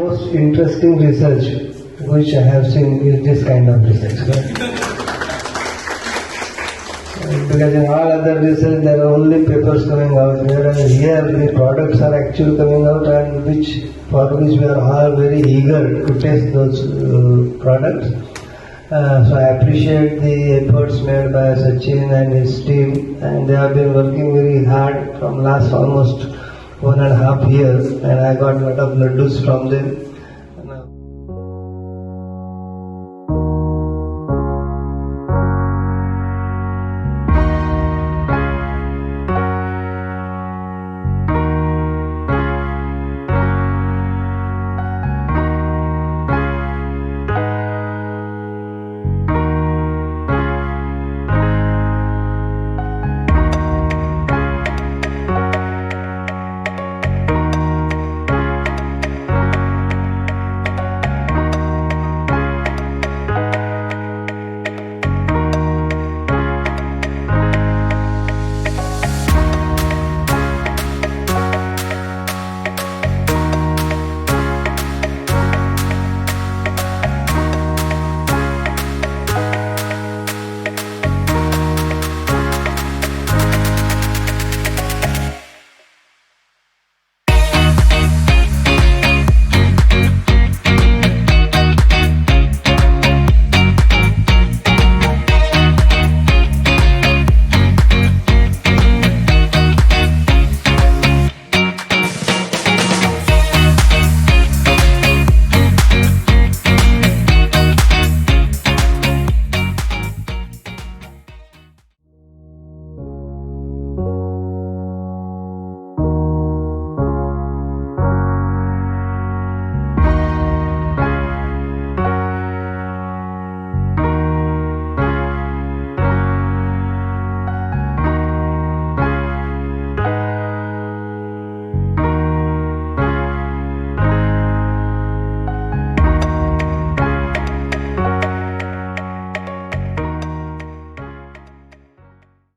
most interesting research which I have seen is this kind of research. Right? Because in all other research there are only papers coming out, whereas here the products are actually coming out and for which we are all very eager to test those products. So I appreciate the efforts made by Sachin and his team, and they have been working very hard from last almost 1.5 years, and I got a lot of laddus from them.